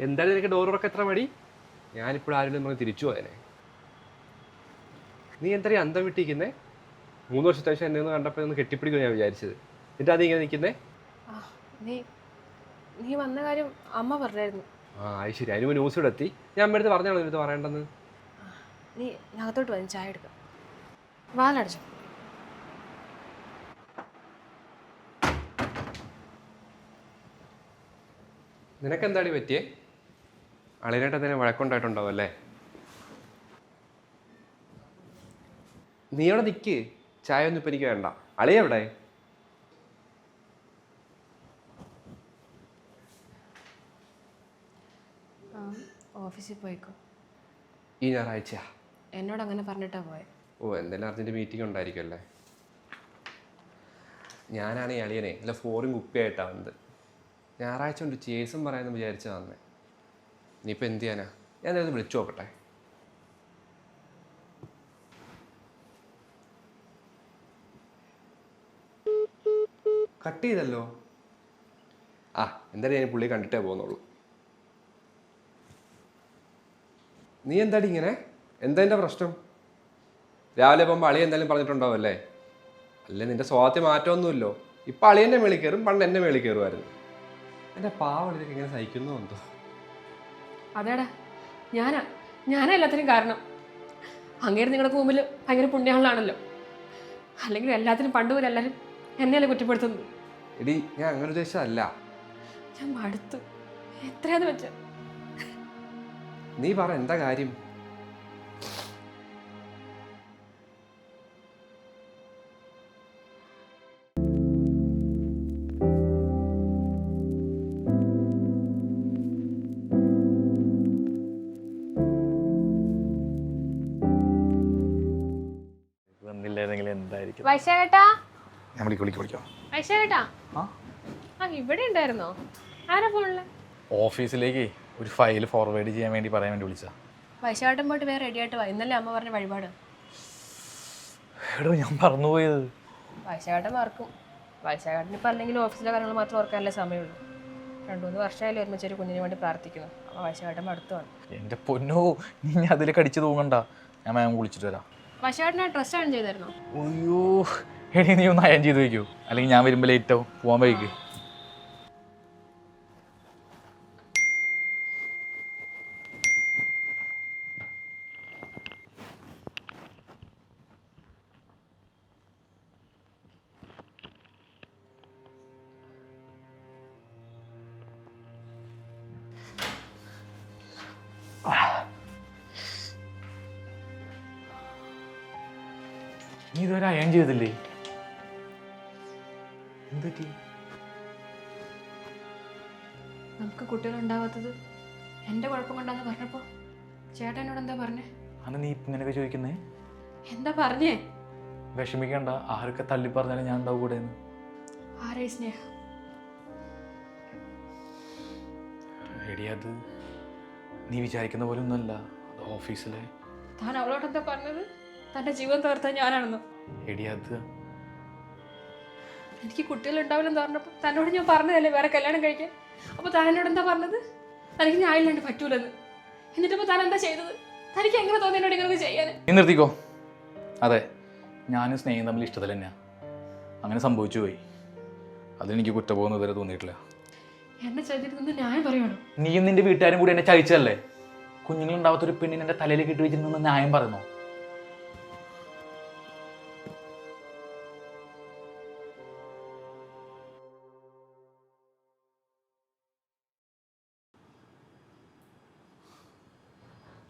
എന്തായാലും നിനക്ക് ഡോർ തുറക്കാൻ എത്ര മടി? ഞാനിപ്പോൾ ആരും നമ്മൾ തിരിച്ചു പോയനെ. നീ എന്തായാലും അന്തം വിട്ടിരിക്കുന്നേ? 3 വർഷത്തെ ശേഷം എന്നെ ഒന്ന് കണ്ടപ്പോൾ ഒന്ന് കെട്ടിപ്പിടിക്കുമെന്ന് ഞാൻ വിചാരിച്ചത്. എന്നിട്ട് അത് ഇങ്ങനെ നിൽക്കുന്നേ? നീ നീ വന്ന കാര്യം അമ്മ പറഞ്ഞായിരുന്നു. അത് ശരി. അതിന് ന്യൂസ് ഇവിടെ എത്തി. ഞാൻ അമ്മയടുത്ത് പറഞ്ഞാണോ നിനക്ക് പറയേണ്ടെന്ന്? നീ അകത്തോട്ട് വന്ന് ചായ എടുക്കാം. വാലടച്ചു. നിനക്കെന്താടി പറ്റിയേ? അളിയനായിട്ട് എന്തെങ്കിലും വഴക്കുണ്ടായിട്ടുണ്ടാവും അല്ലേ? നീ അവിടെ നിൽക്ക്. ചായ ഒന്നും ഇപ്പം എനിക്ക് വേണ്ട. അളിയ എവിടെ? ഓഫീസിൽ പോയിക്കോ. ഈ ഞായറാഴ്ച? എന്നോട് അങ്ങനെ പറഞ്ഞിട്ടാ പോയെ. എന്തെങ്കിലും അർജൻറ്റ് മീറ്റിംഗ് ഉണ്ടായിരിക്കും അല്ലേ? ഞാനാണ് ഈ അളിയനെ അല്ല ഫോറിൻ കുപ്പിയായിട്ടാണ് വന്നത്. ഞായറാഴ്ച കൊണ്ട് ചേസും പറയാമെന്ന് വിചാരിച്ചാൽ വന്നേ. ഇനിയിപ്പോൾ എന്ത് ചെയ്യാനാ? ഞാൻ നേരത്തെ വിളിച്ചു നോക്കട്ടെ. കട്ട് ചെയ്തല്ലോ. എന്തായാലും ഞാൻ പുള്ളി കണ്ടിട്ടേ പോകുന്നുള്ളൂ. നീ എന്താടി ഇങ്ങനെ? എന്താ എൻ്റെ പ്രശ്നം? രാവിലെ പോകുമ്പോൾ അളി എന്തായാലും പറഞ്ഞിട്ടുണ്ടാവും അല്ലേ? അല്ലേ നിന്റെ സ്വഭാവത്തിൽ മാറ്റമൊന്നുമില്ലോ. ഇപ്പം അളിയൻ്റെ മേളിൽ കയറും, പണ്ട് എൻ്റെ മേളിൽ കയറുമായിരുന്നു. എൻ്റെ പാവം ഇതൊക്കെ എങ്ങനെ സഹിക്കുന്നു എന്തോ. അതേടാ, ഞാനാ എല്ലാത്തിനും കാരണം. അങ്ങേര് നിങ്ങളുടെ മുമ്പിൽ ഭയങ്കര പുണ്യങ്ങളാണല്ലോ. അല്ലെങ്കിൽ എല്ലാത്തിനും പണ്ടുപോലെ എല്ലാവരും എന്നെയല്ലേ കുറ്റപ്പെടുത്തുന്നത്. എടി, ഞാൻ അങ്ങനെ ഉദ്ദേശിച്ചതല്ല. ഞാൻ മടുത്തു. എത്രയാന്ന് വെച്ച? നീ പറ, എന്താ കാര്യം? വൈശാഖേട്ടാ, ഞാൻ വിളിക്കാം. വൈശാഖേട്ടാ, ഇവിടെ ഉണ്ടായിരുന്നോ? ആരാ ഫോണില്? ഓഫീസിലേക്ക് ഒരു ഫയൽ ഫോർവേഡ് ചെയ്യാൻ വേണ്ടി പറയാൻ വേണ്ടി വിളിച്ചാ. വൈശാഖേട്ടൻ പോയിട്ട് വേറെ റെഡി ആയിട്ട് വാ. ഇന്നലെ അമ്മ പറഞ്ഞ വഴിപാട്. എടോ, ഞാൻ മറന്നുപോയത്. വൈശാഖേട്ടൻ മറക്കും. വൈശാഖേട്ടൻ ഇപ്പം അല്ലെങ്കിൽ ഓഫീസിലെ കാര്യങ്ങൾ മാത്രം ഓർക്കാനല്ലേ സമയമുള്ളൂ. 2-3 വർഷമായാലും ഒരുമിച്ചൊരു കുഞ്ഞിന് വേണ്ടി പ്രാർത്ഥിക്കുന്നു. അപ്പോൾ വൈശാഖേട്ടൻ അടുത്താണ്. എൻ്റെ പൊന്നോ, നീ അതിലേക്ക് അടിച്ചു തൂങ്ങണ്ട. ഞാൻ മാം വിളിച്ചിട്ട് വരാം. വൈശാഖേട്ടൻ ഡ്രസ്സ് അയൺ ചെയ്തായിരുന്നോ? അയ്യോ, എടി നീ ഒന്ന് അയൺ ചെയ്ത് വയ്ക്കൂ, അല്ലെങ്കിൽ ഞാൻ വരുമ്പോൾ ലേറ്റ് ആവും, പോകാൻ വൈകി. നീ ഇതുവരെ അയൺ ചെയ്തില്ലേ? എന്തൊക്കെ നമുക്ക് കുട്ടികളുണ്ടാവാത്തത് എൻ്റെ കുഴപ്പം കൊണ്ടാന്ന് പറഞ്ഞപ്പോൾ ചേട്ടൻ എന്നോട് എന്താ പറഞ്ഞേ? അന്ന് നീ ഇങ്ങനെയൊക്കെ ചോദിക്കുന്നേ? എന്താ പറഞ്ഞേ? വിഷമിക്കണ്ട, ആരൊക്കെ തള്ളി പറഞ്ഞാലും ഞാൻ ഉണ്ടാവും കൂടെ. ആരേ സ്നേഹ? എടി, അത് നീ വിചാരിക്കുന്ന പോലെ ഒന്നുമല്ല. അത് ഓഫീസിലെ. താൻ അവളോട് എന്താ പറഞ്ഞത്? തൻ്റെ ജീവൻ തകർത്താൻ ഞാനാണെന്നോ? എടി, അത് എനിക്ക് കുട്ടികളുണ്ടാവില്ലെന്ന് പറഞ്ഞപ്പോൾ തന്നോട് ഞാൻ പറഞ്ഞതല്ലേ വേറെ കല്യാണം കഴിക്കാൻ. അപ്പോൾ താൻ എന്നോട് എന്താ പറഞ്ഞത്? തനിക്ക് ഞാനില്ലാണ്ട് പറ്റൂലെന്ന്. എന്നിട്ടിപ്പോൾ താൻ എന്താ ചെയ്തത്? തനിക്ക് എങ്ങനെ തോന്നി എന്നോട് ഇങ്ങനെ ചെയ്യാൻ? നീ നിർത്തിക്കോ. അതെ, ഞാനും സ്നേഹം തമ്മിൽ ഇഷ്ടത്തിൽ തന്നെയാണ്. അങ്ങനെ സംഭവിച്ചു പോയി. അതിലെനിക്ക് കുറ്റബോധം ഇതുവരെ തോന്നിയിട്ടില്ല. എന്നെ ചെയ്തിരുന്നത് ന്യായം പറയണോ? നീയും നിന്റെ വീട്ടുകാരും കൂടി എന്നെ ചതിച്ചല്ലേ? കുഞ്ഞുങ്ങളുണ്ടാവാത്തൊരു പെണ്ണിനെ എൻ്റെ തലയിലേക്ക് ഇട്ട് വെച്ചിരുന്ന ന്യായം പറയുന്നു.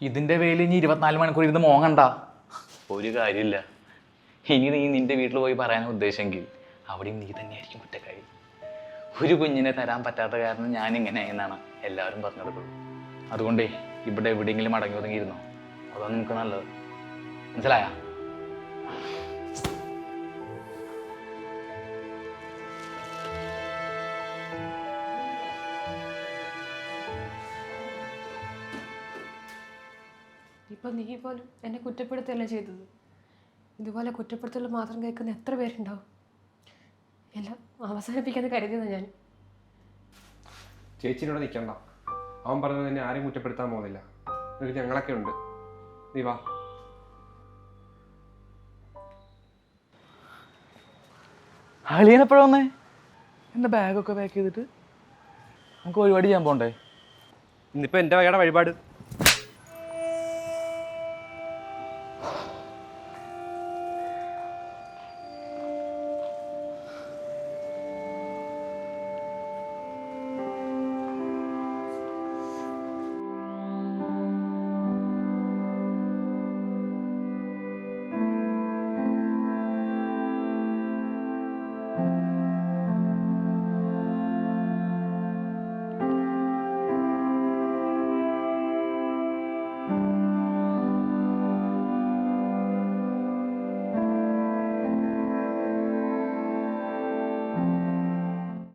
ഇതിൻ്റെ പേരിൽ ഇനി 24 മണിക്കൂർ ഇരുന്ന് മോങ്ങണ്ട. ഒരു കാര്യമില്ല. ഇനി നീ നിന്റെ വീട്ടിൽ പോയി പറയാൻ ഉദ്ദേശമെങ്കിൽ അവിടെയും നീ തന്നെയായിരിക്കും കുറ്റക്കാരി. ഒരു കുഞ്ഞിനെ തരാൻ പറ്റാത്ത കാരണം ഞാനിങ്ങനെ എന്നാണ് എല്ലാവരും പറഞ്ഞെടുക്കുള്ളൂ. അതുകൊണ്ടേ ഇവിടെ എവിടെയെങ്കിലും അടങ്ങി ഒതുങ്ങിയിരുന്നോ? അതാണ് നമുക്ക് നല്ലത്. മനസ്സിലായ? ഇപ്പം നീ പോലും എന്നെ കുറ്റപ്പെടുത്തുകയല്ലേ ചെയ്തത്. ഇതുപോലെ കുറ്റപ്പെടുത്തൽ മാത്രം കേൾക്കുന്ന എത്ര പേരുണ്ടാവും. എല്ലാം അവസാനിപ്പിക്കാന്ന് കരുതിയെന്ന് ഞാൻ. ചേച്ചിനോട് നിൽക്കണ്ട. അവൻ പറഞ്ഞത് തന്നെ ആരെയും കുറ്റപ്പെടുത്താൻ പോകുന്നില്ല. നിനക്ക് ഞങ്ങളൊക്കെ ഉണ്ട്. നീ വാ. അളിയനെപ്പോഴാ വന്നേ? എൻ്റെ ബാഗൊക്കെ പാക്ക് ചെയ്തിട്ട് നമുക്ക് വഴിപാട് ചെയ്യാൻ പോണ്ടേ? ഇന്നിപ്പോൾ എൻ്റെ വകയുടെ വഴിപാട്.